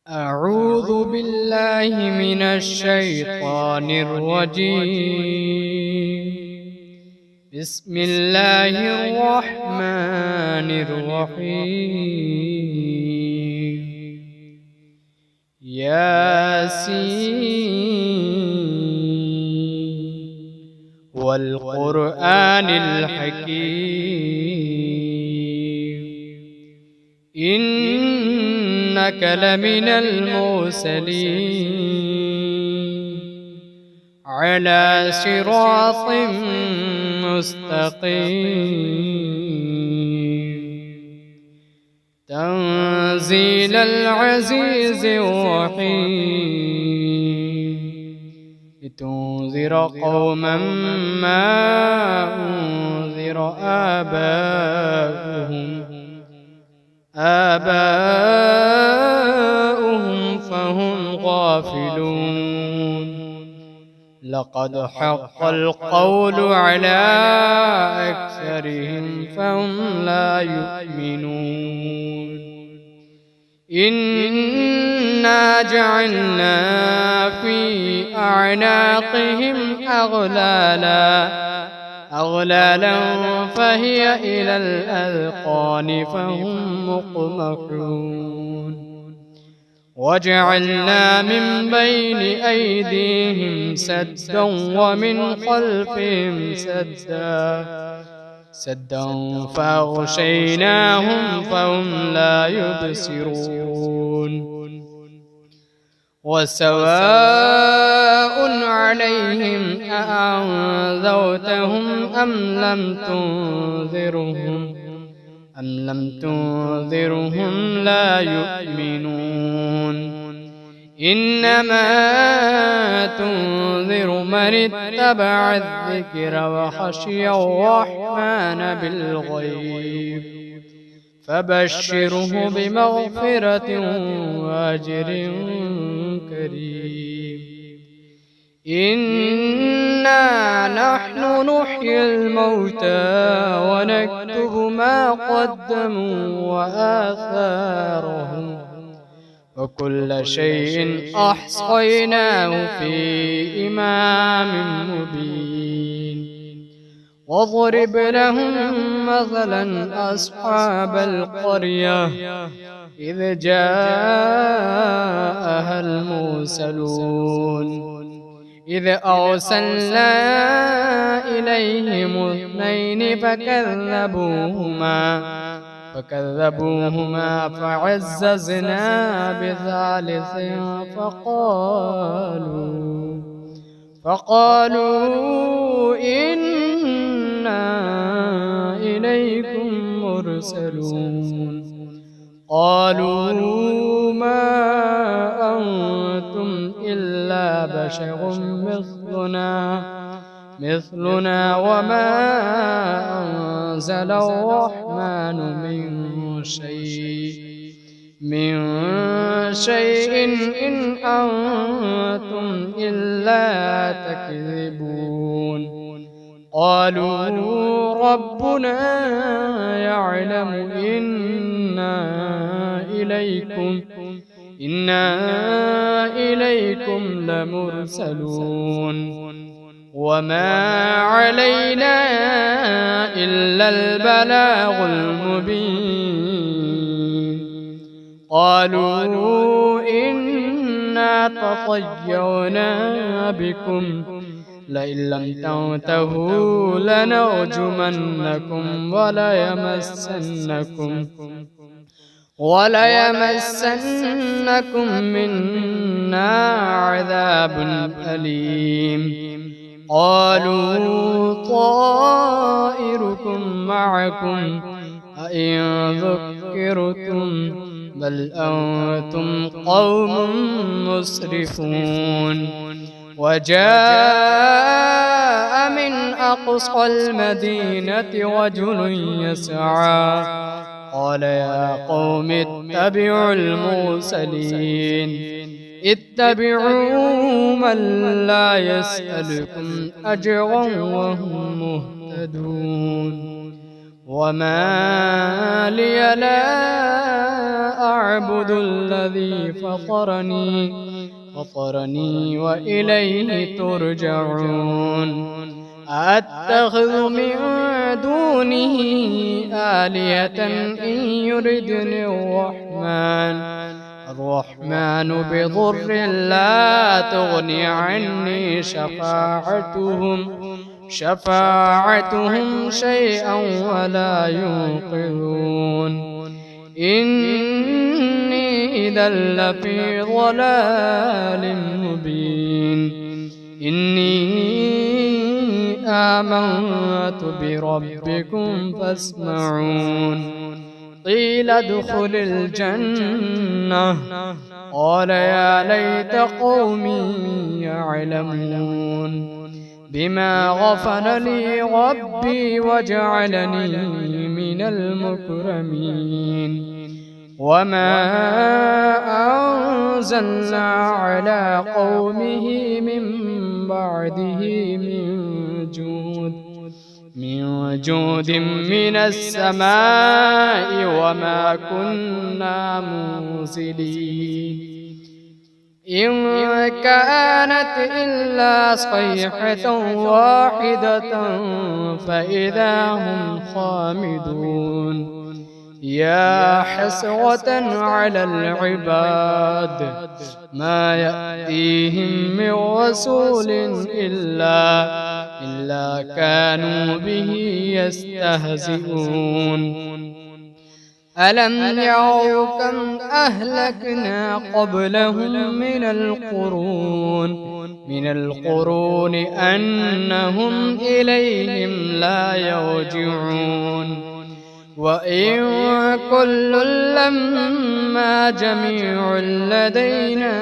أعوذ بالله من الشيطان الرجيم. بسم الله الرحمن الرحيم. ياسين والقرآن الحكيم إنك لمن المرسلين على صراط مستقيم تنزيل العزيز الرحيم لتنذر قوما ما أنذر آباؤهم فهم غافلون. لقد حق القول على أكثرهم فهم لا يؤمنون. إنا جعلنا في أعناقهم أغلالا فهي إلى الأذقان فهم مقمحون. وجعلنا من بين أيديهم سدا ومن خلفهم سدا فأغشيناهم فهم لا يبصرون. وسواء عليهم أأنذرتهم أم لم تنذرهم لا يؤمنون. إنما تنذر من اتبع الذكر وخشي الرحمن بالغيب فبشره بمغفرة وأجر كريم. إنا نحن نحيي الموتى ونكتب ما قدموا وآثارهم وكل شيء أحصيناه في إمام مبين. واضرب لهم مثلا أصحاب القرية إذ جاءها المرسلون إذ أرسلنا إليهم اثنين فكذبوهما فعززنا بثالث فقالوا إنا إليكم مرسلون. قالوا ما أنتم إلا بشر مثلنا وما أنزل الرحمن من شيء إن أنتم إلا تكذبون. قالوا ربنا يعلم إنا إليكم لمرسلون وما علينا إلا البلاغ المبين. قالوا إنا تطيرنا بكم لئن لم تنتهوا لنرجمنكم وليمسنكم منا عذاب أليم. قالوا طائركم معكم أئن ذكرتم بل أنتم قوم مسرفون. وجاء من أقصى المدينة رجل يسعى قال يا قوم اتبعوا المرسلين اتبعوا من لا يسألكم أجرا وهم مهتدون. وما لي لا أعبد الذي فطرني وإليه ترجعون أتخذ من دونه آلهة إن يردني الرحمن بضر لا تغني عني شفاعتهم شيئا ولا ينقذون إني إذا لفي ضلال مبين إني آمنت بربكم فاسمعون قيل ادخل الجنة قال يا ليت قومي يعلمون بما غفر لي ربي وجعلني من المكرمين وما أنزلنا على قومه من بعده من جود من السماء وما كنا منزلين إن كانت إلا صيحة واحدة فإذا هم خامدون يا حسرة على العباد ما يأتيهم من رسول إلا كانوا به يستهزئون ألم يروا كم أهلكنا قبلهم من القرون أنهم إليهم لا يرجعون وإن كل لما جميع لدينا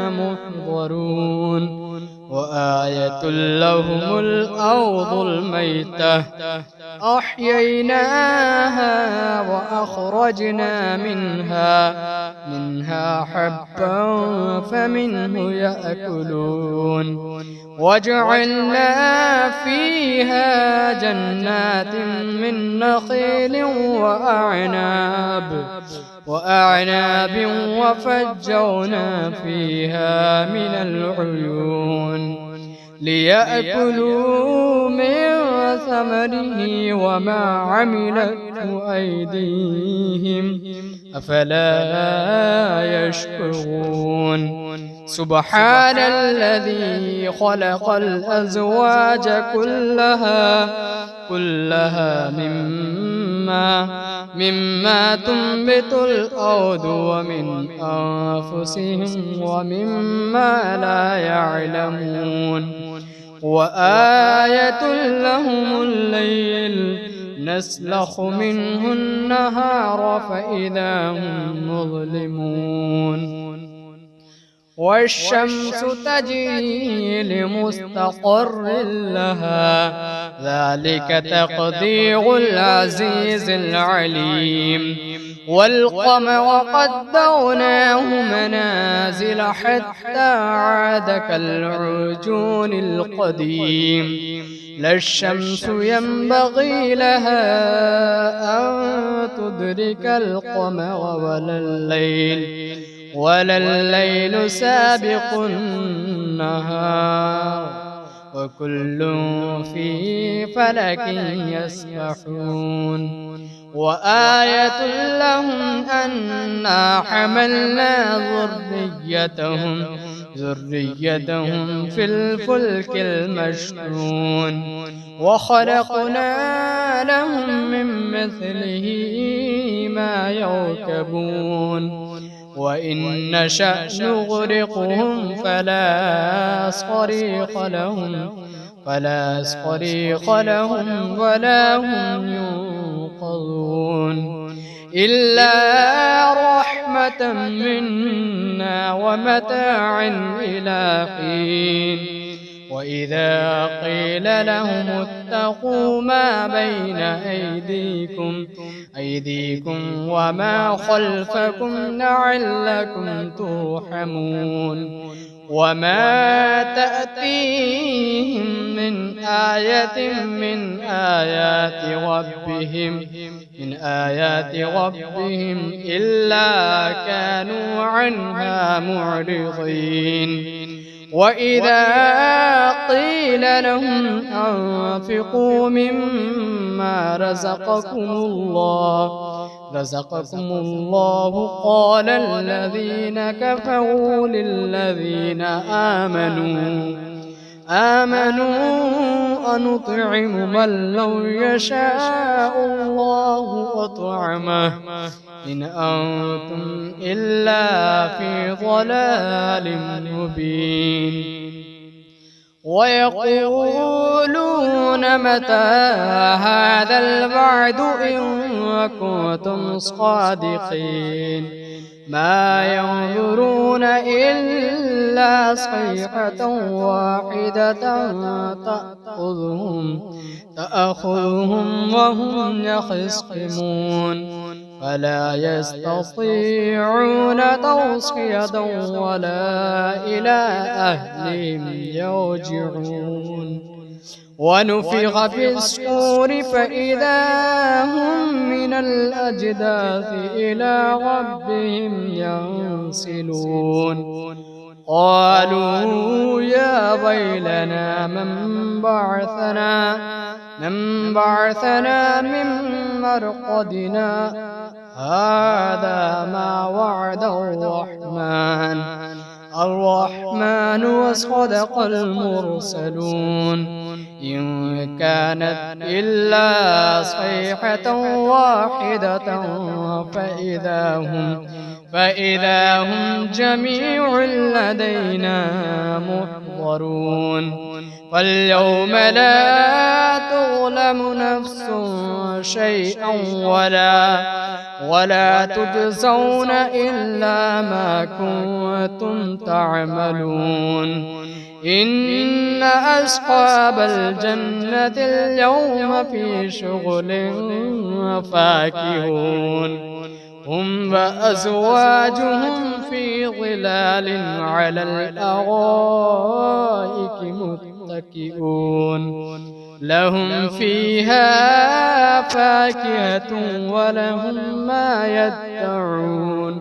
محضرون وآية لهم الأرض الميتة أحييناها وأخرجنا منها حبا فمنه يأكلون وجعلنا فيها جنات من نخيل وأعناب وفجرنا فيها من العيون ليأكلوا من ثمره وما عملته أيديهم أفلا يشكرون سبحان الذي خلق الأزواج كلها مما تنبت الأرض ومن أنفسهم ومما لا يعلمون وآية لهم الليل نسلخ منه النهار فإذا هم مظلمون والشمس تجري لمستقر لها ذلك تقدير العزيز العليم والقمر قدرناه منازل حتى عاد كالعرجون القديم لا الشمس ينبغي لها أن تدرك القمر ولا الليل سابق النهار وكل في فلك يسبحون وآية لهم أنا حملنا ذريتهم في الفلك المشحون وخلقنا لهم من مثله ما يركبون وإن نشأ نغرقهم فلا صريخ لهم ولا هم ينقذون إلا رحمة منا ومتاعا إلى حين وإذا قيل لهم اتقوا ما بين أيديكم وما خلفكم لعلكم ترحمون وما تأتيهم من آية من آيات ربهم إلا كانوا عنها معرضين. وإذا قيل لهم أنفقوا مما رزقكم الله قال الذين كفروا للذين آمنوا أنطعم من لو يشاء الله أطعمه إن أنتم إلا في ضلال مبين. ويقولون متى هذا الوعد إن كنتم صادقين ما ينظرون إلا صيحة واحدة تأخذهم وهم يخصمون فلا يستطيعون توصية ولا إلى أهلهم يرجعون. ونفخ في الصور فإذا هم من الأجداث إلى ربهم ينسلون. قالوا يا ويلنا من بعثنا من مرقدنا هذا ما وعد الرحمن وصدق المرسلون إن كانت إلا صيحة واحدة فإذا هم جميع لدينا محضرون. فاليوم لا تظلم نفس شيئا ولا تجزون إلا ما كنتم تعملون. إن أصحاب الجنة اليوم في شغل فاكهون هم وأزواجهم في ظلال على الأرائك متكئون لهم فيها فاكهة ولهم ما يدعون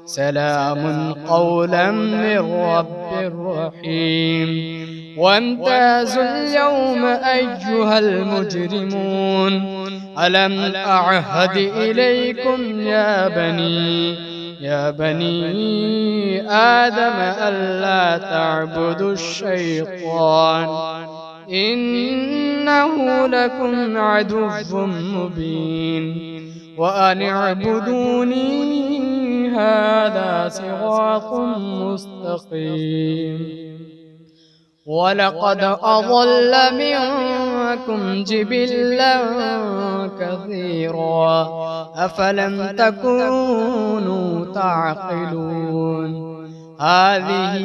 سلام قولا من رب رحيم. وامتازوا اليوم أيها المجرمون ألم أعهد إليكم يا بني آدم ألا تعبدوا الشيطان إنه لكم عدو مبين وأن اعبدوني هذا صراط مستقيم. ولقد أضل منكم جبلا كثيرا أفلم تكونوا تعقلون. هذه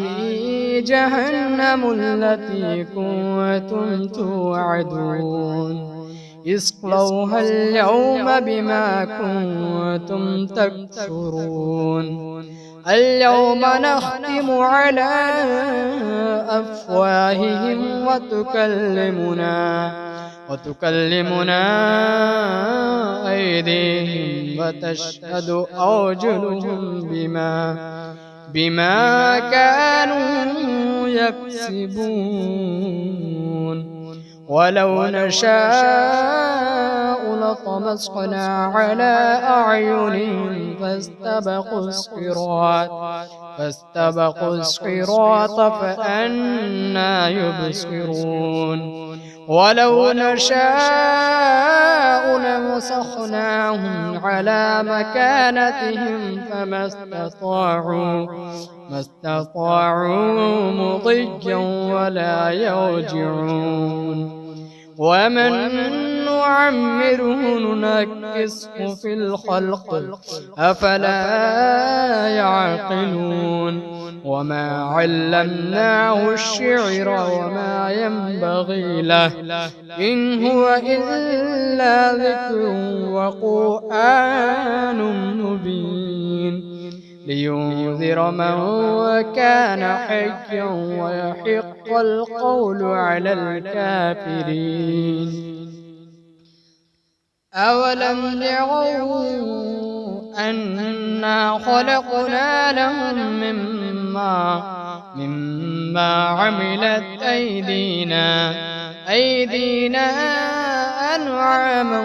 جهنم التي كنتم توعدون اصلوها اليوم بما كنتم تكفرون. اليوم نختم على أفواههم وتكلمنا أيديهم وتشهد أرجلهم بما كانوا يكسبون. ولو نشاء لطمسنا على أعينهم فاستبقوا الصراط فأنى يبصرون. ولو نشاء لمسخناهم على مكانتهم فما استطاعوا مضيا ولا يرجعون. ومن نعمره ننكسه في الخلق أفلا يعقلون. وما علمناه الشعر وما ينبغي له إن هو إلا ذكر وقرآن مبين. لينذر من كان حيا ويحق القول على الكافرين. أولم يروا أنا خلقنا لهم مما عملت أيدينا أنعاما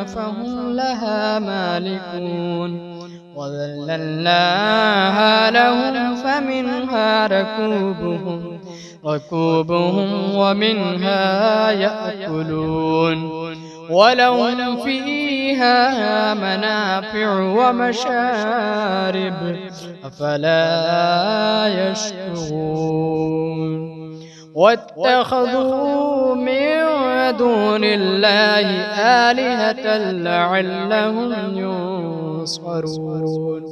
فهم لها مالكون وذللناها لهم فمنها ركوبهم ومنها يأكلون ولهم فيها منافع ومشارب أفلا يشكرون. واتخذوا من دون الله آلهة لعلهم ينصرون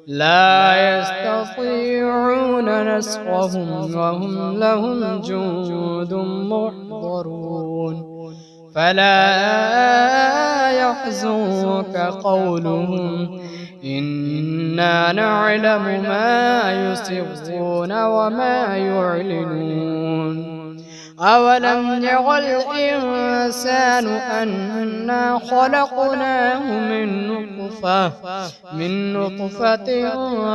لا يستطيعون نصرهم وهم لهم جند محضرون. فلا يحزنك قولهم إنا نعلم ما يسرون وما يعلنون. أولم ير الإنسان أنا خلقناه من نطفة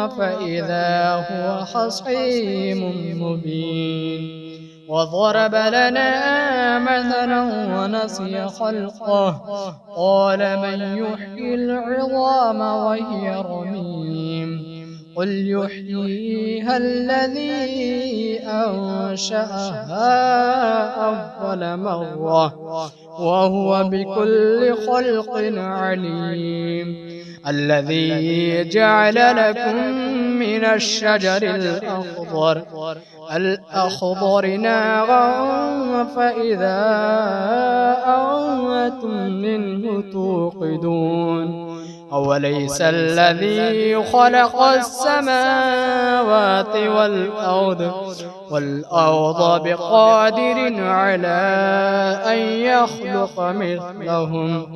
فإذا هو خصيم مبين. وضرب لنا مثلا ونسي خلقه قال من يحيي العظام وهي رميم قل يحييها الذي أنشأها أول مرة وهو بكل خلق عليم. الذي جعل لكم من الشجر الأخضر نارا فإذا أنتم منه توقدون. أوليس الذي خلق السماوات والأرض بقادر على أن يخلق مثلهم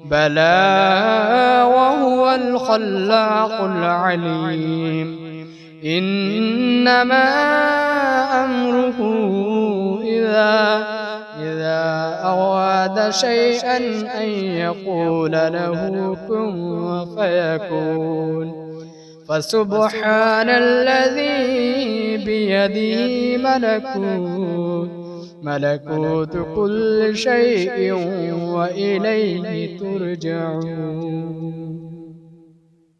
بلى وهو الخلاق العليم. إنما أمره إذا أراد شيئا أن يقول له كن فيكون. فسبحان الذي بيده ملكوت كل شيء وإليه ترجعون.